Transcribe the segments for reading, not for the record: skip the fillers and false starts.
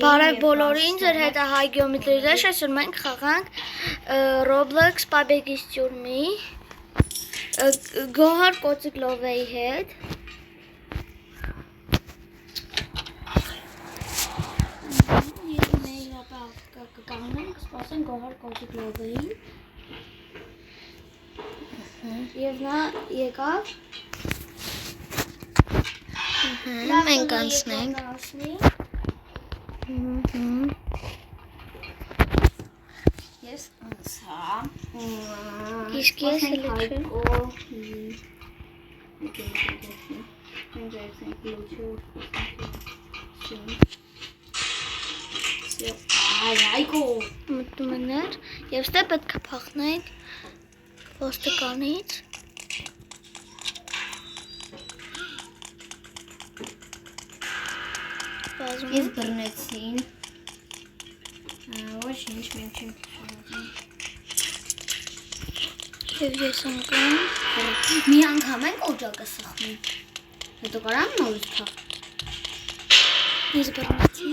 Բարև բոլորին, ձեր հետ է Հայ գեոմետրի այսօր մենք խաղանք Roblox Պաբեգիս ճյուրմի Գոհար Կոծիկլովեի հետ Ես մեր ապա կկանենք, սպասենք Գոհար Կոծիկլովեին Եվ նա եկավ Մենք անցնենք Ես անցա Իսկ ես լիչում Մտնում են էր և ստե պետք է փախնենք ոստիկանից Ես բռնեցին Ոչ ինչ մենք չենք շարունակում Եվ ես անգամ Մի անգամ ենք օջակը սխմում Հետո կարամ նորից թաղ Ես բռնեցի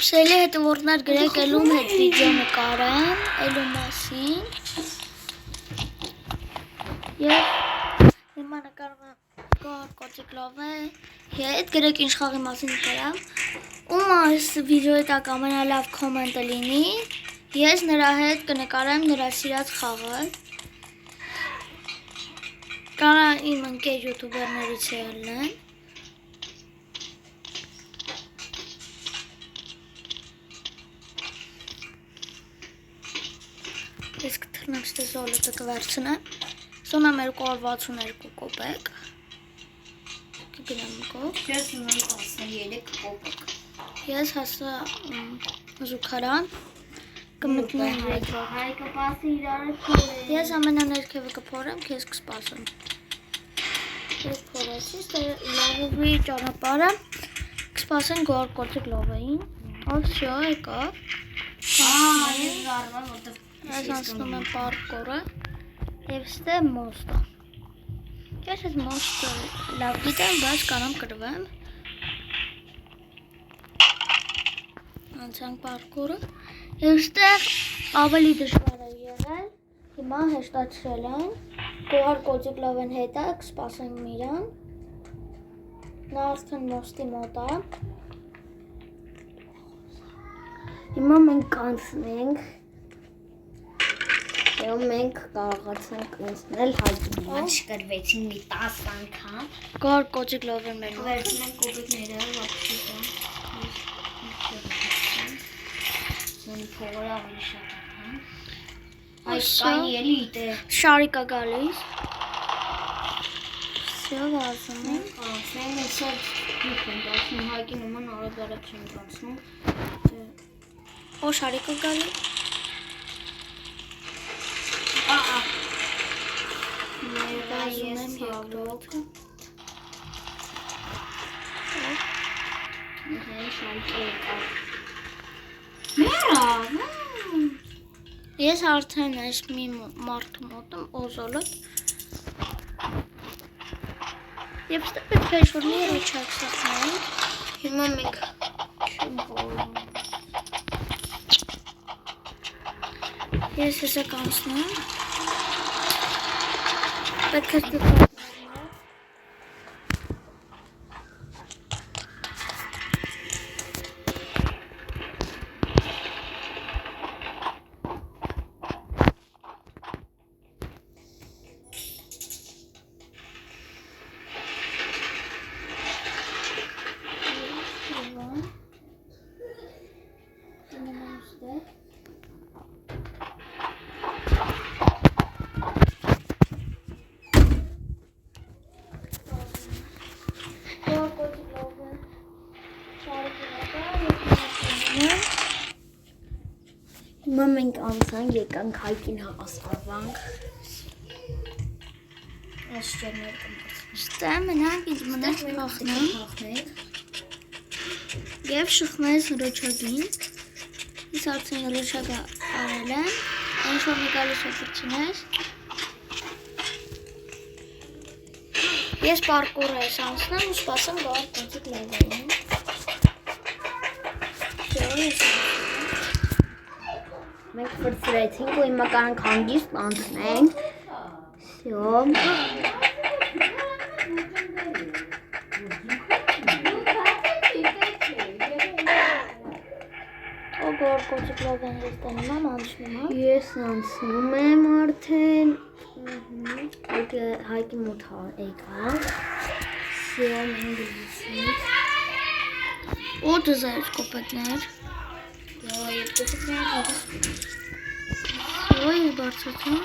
Սելի հետևորդներ գրեք էլում հետ վիդեո նկարեմ Էլում մասին Եվ Հիմա նկարում եմ Գոհար Կոծիկլովե հետ գրեք ինչ խաղի մասին նկարեմ Ում այս վիդեոյի տակ ամենալավ կոմենտը լինի Ես նրա հետ կնկարեմ նրա սիրած խաղը Կարա իմ ընկեր յութուբերներից ելնեն Ես կթրնեմ ստե զոլոտը կվերցնեմ Սոնամ 262 կոպեկ Կգնամ կոպ Ես ունեմ 13 կոպեկ Ես հասա զուքարան Կմտնեմ Հայկը պասի իրարը փորեմ Ես ամենաներքևը կփորեմ, կեզ կսպասեմ Ես փորեցի, լավովի ճանապարը Կսպասեն Գոհար Կոծիկլովեին Ոսյո եկավ Ես անցնում եմ պարկորը Եվ ստե մոստը Ես ես մոստը լավ գիտեմ, բայց կարամ կրվեմ Անցանք պարկորը Եվ ստեղ ավելի դժվար է եղել Հիմա հեշտացրել են Գոհար Կոծիկլովեն հետ է, կսպասենք իրան Նա արդեն մոստի մոտ է Հիմա մենք կանցնենք Եվ մենք կարողացանք ընցնել հայտնի Ոնց կրվեցին մի 10 անգամ Գոհար Կոծիկլովեն մեր մոտ Վերցնենք կոպիկները վապշիտը Մոնի փողորը ավելի շատ անգամ Այս կանի էլի իտե Շարիկա գալիս Սյո վազում ենք Անցնենք ես շատ դուք ենք ասնում Հայկի նման արագ չենք անցնում Օ շարիկա գալիս Ներվազում եմ երկրորդը Շարիկը եկավ Մերավ Ես արդեն այս մի մարդու մոտ եմ օզոլոտ Եվ ստե պետք է ինչ-որ մի ռոչակ սխնենք Հիմա մենք չեմ որում Ես հեսա կանցնեմ Պետք է ստիպատներն Հիմա մենք անցանք, եկանք հայկին ասպարվանք Այս ճերներ կմացնենք Ստե մենակ ինձ մներ փախնենք Եվ շխմես ռոչագին Ես արդեն ռոչագը արել եմ Ինչ որ մի գալիս է թրջինես Ես պարկուր ես անցնեմ ու սպասեմ գար կոնցիկ լավային։ Մենք վրցրեցինք ու հիմա կանանք հանգիստ անցնենք։ Всё։ Գար կոնցիկ լավային ես տանում եմ անցնում եմ։ Ես անցնում եմ արդեն։ Հայկի մոտ եկա։ Всё, մենք գցենք։ Ու դզայց կոպետներ։ Եվ կոպետները։ Ոյ բարձրացան։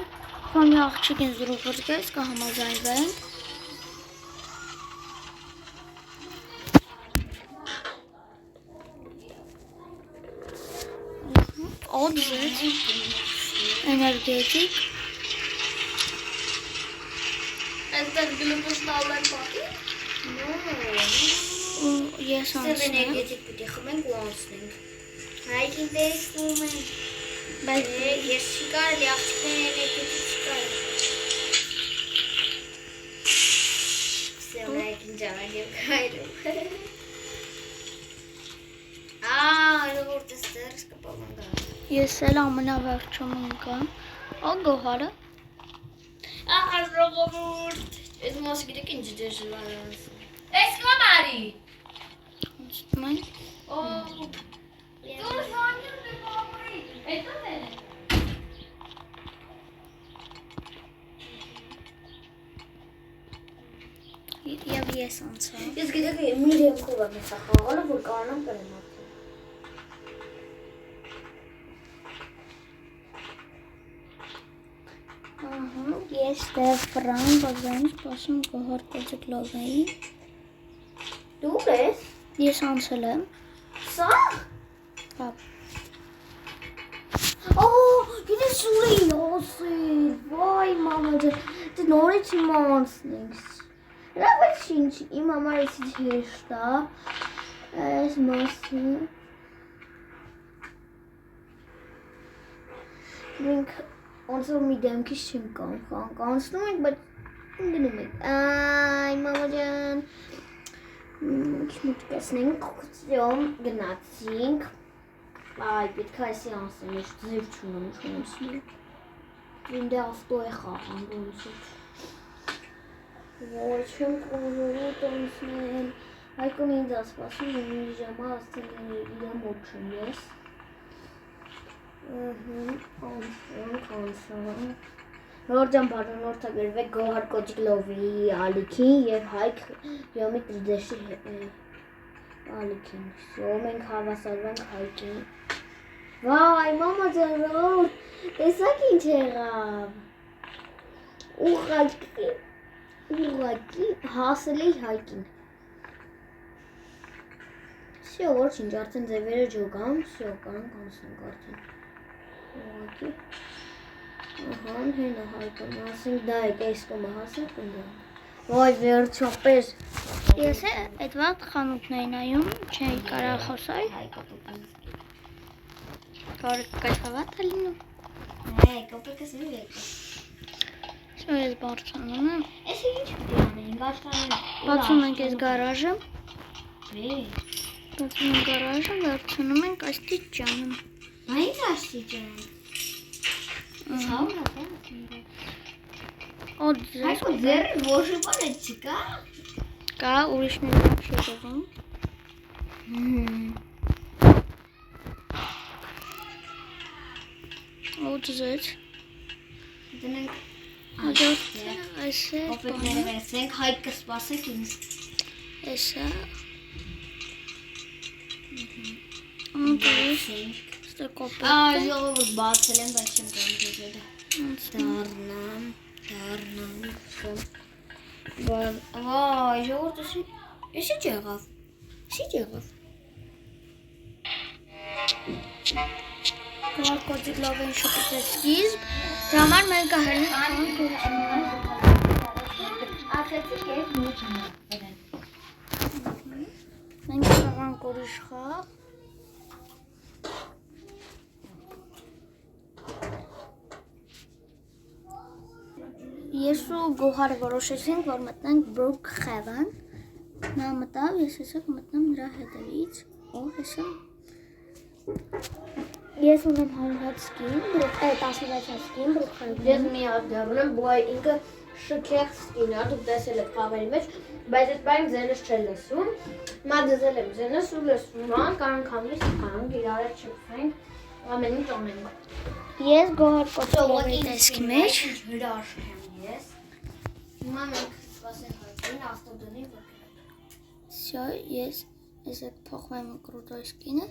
Ֆամի աղջիկ են զրուցած գես կհամաձայնվենք։ Օդզեց էներգետիկ։ Այստեղ գլուկոզ տալու են պատի։ Ու ես անցնեմ։ Էներգետիկ պիտի խմենք ու անցնենք։ Հայկին տեսնում են։ Բայց Ես չի կարելի աղջիկները էներգետիկ չի կարելի։ Всё, հայկին ճանաչեմ քայլում։ Ժողովուրդ ստեր սկպալան գա։ ես էլ ամենավերջում ընկամ։ Ո գոհարը։ Ժողովուրդ։ Այս մասը գիտեք ինչ դժվար է։ Let's go, Mari. Անցնում ենք։ Tú soñas de pobre. Entonces. Եվ ես անցա։ Ես գիտեք մի դեմքով եմ հեսա խաղալը, որ կարանամ կրեմ արդեն։ Ահա, ես դե ֆրան բազային սպասում գոհար կոնցիկ լավայի։ Դու ես։ Ես անցել եմ։ Սա։ Հա։ Գիտես ուր էի ասել։ Վայ մամա ջան, դե նորից հիմա անցնենք։ Լավ է ինչ, իմ համար էսի հեշտ է։ Այս մասը։ Մենք անցով մի դեմքից չենք կանք անցնում ենք, բայց գնում ենք։ Այ մամա ջան։ Ինչ կասնենք, գնացինք։ Այ պետք է այսի անցնեմ, ես ձև չունեմ սիրում։ Ինձ ավտո է խաղում ոնց է։ Ոչ չեմ կողորոտ անցնել։ Հայկոն ինձ ասպասում ու մի ժամա ասել իր մոտ չեմ ես։ Անցանք։ Նորջան բարոնորդագրվեք գոհար կոջիկ լովի ալիքին և հայք յոմի տրդեշի ալիքին։ Всё, մենք հավասարվենք հայկին։ Վայ, մամա ջան, տեսակ ինչ եղավ։ Ուղղակի հասել էի հայկին։ Всё, ոչինչ, արդեն ձևերը ջոգամ, всё, կանք անցնենք արդեն։ Ուղղակի։ Ահա, հենա հայկն, ասենք դա եք այս կոմը հասենք ընդդեմ։ Վայ, վերջապես։ Ես այդ վաղ խանութներին նայում, չէի կարող խոսալ։ Որ կայֆավատ է լինում։ Կոպեկս մի եկա։ Շո ես բարձրանում եմ։ Էս ինչ պիտի անենք, բաշխանեմ։ Բացում ենք այս գարաժը։ Բե։ Բացում ենք գարաժը, վերցնում ենք աստիճանը։ Բա ինչ աստիճան։ Ցավը է։ Օդզես Հայկո ձեռը ոչ բան չկա։ կա ուրիշների շետեղին։ Օդզես Դնենք հաջորդ այս է կոպեկները վերցնենք, հայկը սպասեք ինձ։ Էսա Օդզես ստե կոպետ Ժողովուրդ բացել եմ, բայց չեմ կարող դեպի Դառնամ Վայ, ժողովուրդ էս ինչ եղավ։ Գոհար կոջիկ լավային շուտից է սկիզբ Դրա համար մեր գահերն Ասեցիք ես մի չեմ։ մենք խաղանք ուրիշ խաղ Ես ու Գոհարը որոշեցինք, որ մտնենք Brookhaven։ Նա մտավ, ես հեսա կմտնեմ նրա հետևից։ Օ, հեսա։ Ես ունեմ 100 սկին, 16 սկին, Brookhaven։ Ես մի հատ դառնեմ, բույ ինքը շքեղ սկինա, դուք տեսել եք խաղերի մեջ, բայց այդ բան ձենս չէ լսում։ Մա դզել եմ ձենս ու լսում, կանք համիս կանք իրար չփենք, ամեն ինչ անենք։ Ես Գոհար կոչողի տեսքի մեջ։ Հրաշք եմ ես։ Հիմա մենք սպասենք հայտնին ավտոդոնի վրա։ Всё, ես եսեք փոխվեմ կրուտոյ սկինը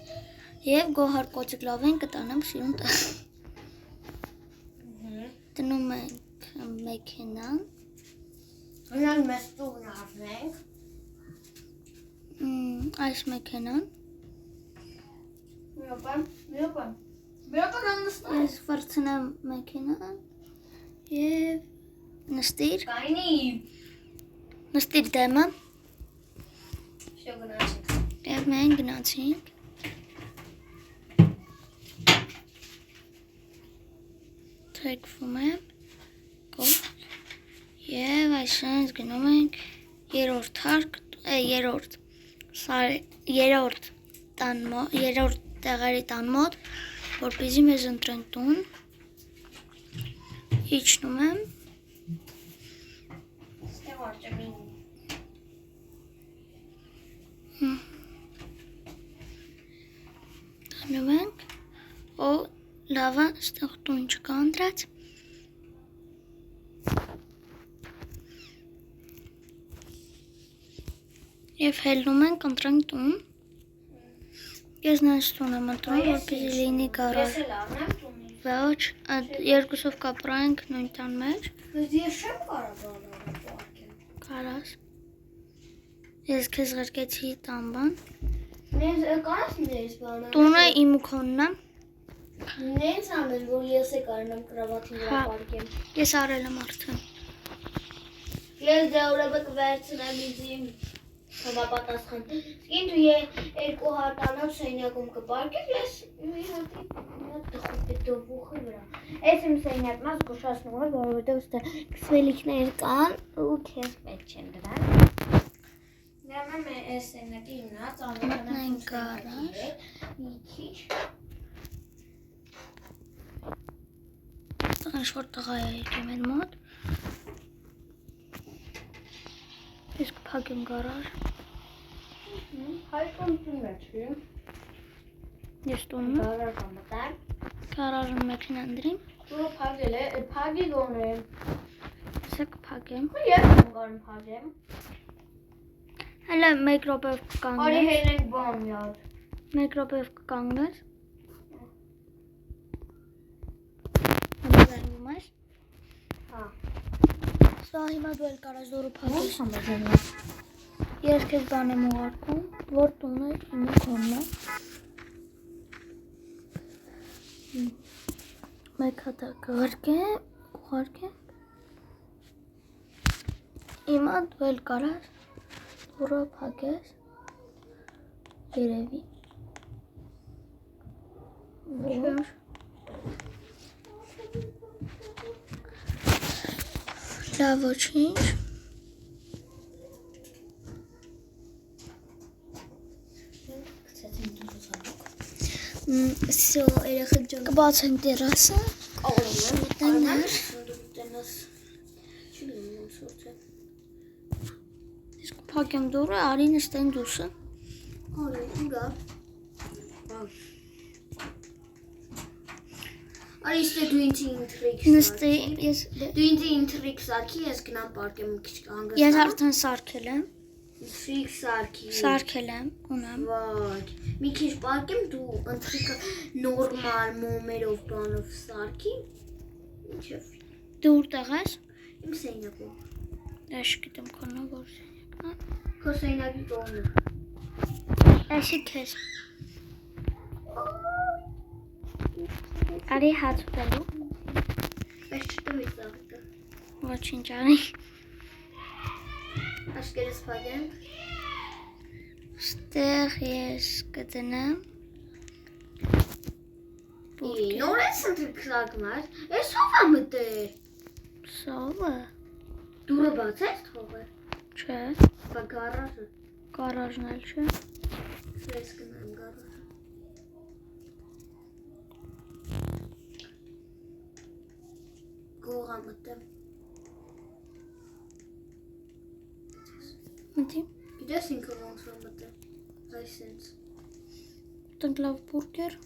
եւ Գոհար կոչիկլավեն կտանեմ սիրուն տեղ։ Տնում ենք մեքենան։ Նրան մեզ տուն առնենք։ Այս մեքենան։ Բերական աննստա։ Ես վրցնեմ մեքենան եւ նստիր։ Կայնի։ Նստիր դեմը Շո գնացինք։ եւ մենք գնացինք։ Թեքվում եմ։ Գոհ։ Եվ այսպես գնում ենք երրորդ հարկ, երրորդ տեղերի տան մոտ, որպեսզի մեզ ընտրեն տուն։ Իջնում եմ։ Ստեղ արջամին։ Տանում ենք։ Օ, լավա, ստեղ տուն չկա ընտրած։ Եվ հելնում ենք ընտրենք տուն։ Ես նայս տուն եմ ընտրում, որպեսզի լինի գարաժ։ Ես էլ առնեմ տունի։ Ոչ, երկուսով կապրանք նույն տան մեջ։ Բայց ես չեմ կարող պարկել։ Կարաս։ Ես քեզ ղրկեցի տան բան։ Նենց կարաս նենց բանը։ Տունը իմ ու քոնն է։ Նենց անել, որ ես է կարնամ կրավաթի վրա Հա։ պարկեմ։ Ես արել եմ արդեն։ Ես դե ուրեմն կվերցնեմ իզիմ համապատասխան։ Սկին դու երկու հատանով սենյակում կպարկես, ես մի հատ դողուխի վրա։ Այս իմ սենյակն ես գուշացնում եմ, որովհետև ստե քսվելիքներ կան ու քեզ պետք չեն դրանք։ Նայում եմ այս սենյակի հիմնած Մտնենք գարաժ։ մի քիչ։ Ստեղ ինչ-որ տղա է եկել մեր մոտ։ Ես կփակեմ գարաժ։ Հայկում տուն է, չի։ Ես տունը։ Գարաժ ամտար։ Գարաժը մեքենան դրիմ։ Դու փագել է, փագի գոնե։ Ես կփակեմ։ Ես եմ գարում փագեմ։ Հələ 1 րոպեով Արի կկանգնես։ հելենք բան յադ։ 1 րոպեով կկանգնես։ Համաձայնվում ես։ Հա։ Սա հիմա դու էլ կարաս դուրը փակես։ Համաձայնվում։ Ես քեզ բան եմ ուղարկում, որ տունը իմ ու քոնն է։ Մեկ հատ կղրկեմ, ուղարկեմ։ Հիմա դու էլ կարաս դուրը փակես։ Երևի։ Ոչ։ Լավ, ոչինչ։ Всё, երեխեք ջան, կբացենք տերասը։ Մտնենք։ Ես կփակեմ դուռը, արի նստենք դուրսը։ Արի, գա։ Արի ստե դու ինձ ինտրիգ։ Նստի, ես Դու ինձ ինտրիգ սարքի, ես գնամ պարկեմ մի քիչ հանգստանամ։ ես արդեն սարքել եմ։ Ինտրիգ սարքի։ Սարքել եմ, ունեմ։ Վայ, մի քիչ պարկեմ դու ինտրիգը նորմալ մոմերով բանով սարքի։ Ինչեվ Դու որտեղ ես։ իմ սենյակում։ Ես գիտեմ քոնը որ սենյակն է։ Քո սենյակի կողմը։ Այսի քեզ։ Արի հաց ուտելու։ Բայց չտվի ծաղիկը։ Ոչինչ արի։ Աշկերս փագենք։ Ստեղ ես կդնեմ։ Նոր ես ինտրիգ սարքնար։ Ես ով եմ մտել։ Սովը։ Դուրը բաց ես թողը։ Չէ, Բա գարաժը։ գարաժն էլ չէ։ Ես գնամ գարաժը։ Գողա մտեմ։ Մտի։ Գիտես ինքը ոնց որ մտեմ։ Այսենց։ Տենք լավ բուրգեր։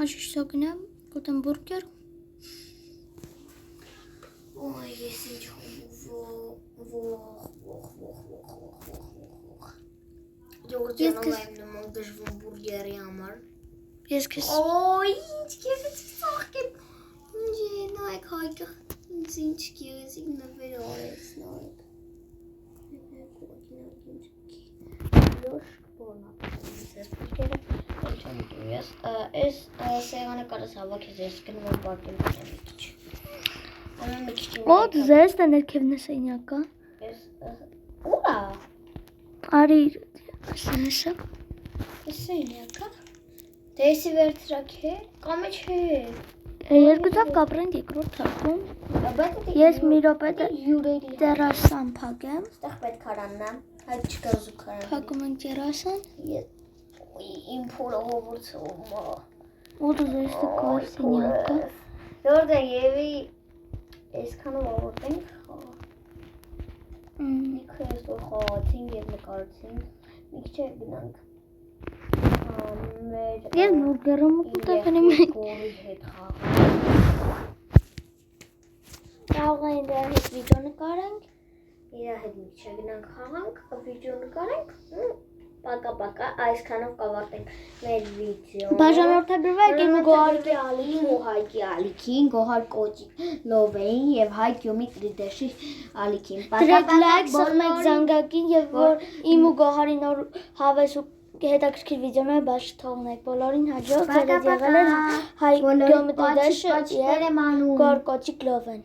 Աշիշտո գնամ, գտեմ բուրգեր։ Ոյ, ես ինչ Ջորջանով եմ նման դժվում բուրգերի համար։ Ես քեզ Ոյ, ինչ գեղեցիկ ծաղկեմ։ Ինչ է, նայք հայկը։ Ինչ գեղեցիկ նվեր արեց, նայք։ Լոշկ բորնա։ Ես բուրգերը էլ չեմ ուտում, ես սեղանը կարս հավաքես, ես գնում եմ բարկեմ մի քիչ։ Ամեն մի քիչ Ոտ զես տա ներքևն է սենյակը։ Ես ուրա։ Արի ասենեսը։ Սենյակը։ Դեսի վերցրակ է, կամ չէ։ Երկուսով կապրենք երկրորդ թակում։ Ես մի րոպե յուրերի տերասան փակեմ։ Ստեղ պետք է րաննամ, այդ չկա զուգարան։ Փակում ենք տերասան։ Իմ փորը հովորցում։ Ոտ զես տա կար սենյակը։ Դորդը եվի այսքանով ավարտենք խաղը։ Իքը ես որ խաղացինք և նկարեցինք, մի քիչ է գնանք։ Ես բուրգերը մուտակնի մեկ։ Գորի հետ խաղը։ Կարող են դրա հետ վիդեո նկարենք։ Իրա հետ մի քիչ գնանք խաղանք, վիդեո նկարենք։ Պակա, այսքանով կավարտենք մեր վիդեոն։ Բաժանորդագրվեք իմ գոհարի Հայկի ալիքին, Գոհար կոճիկ լովեին և Հայկ Յոմի 3D-շի ալիքին։ Դրեք լայք, սղմեք զանգակին և որ իմ ու գոհարի նոր հավես ու հետաքրքիր վիդեոներ բաց թողնեք բոլորին հաջող ձեզ եղել էր Հայկ Յոմի 3D-շը և Գոհար կոճիկ լովեն։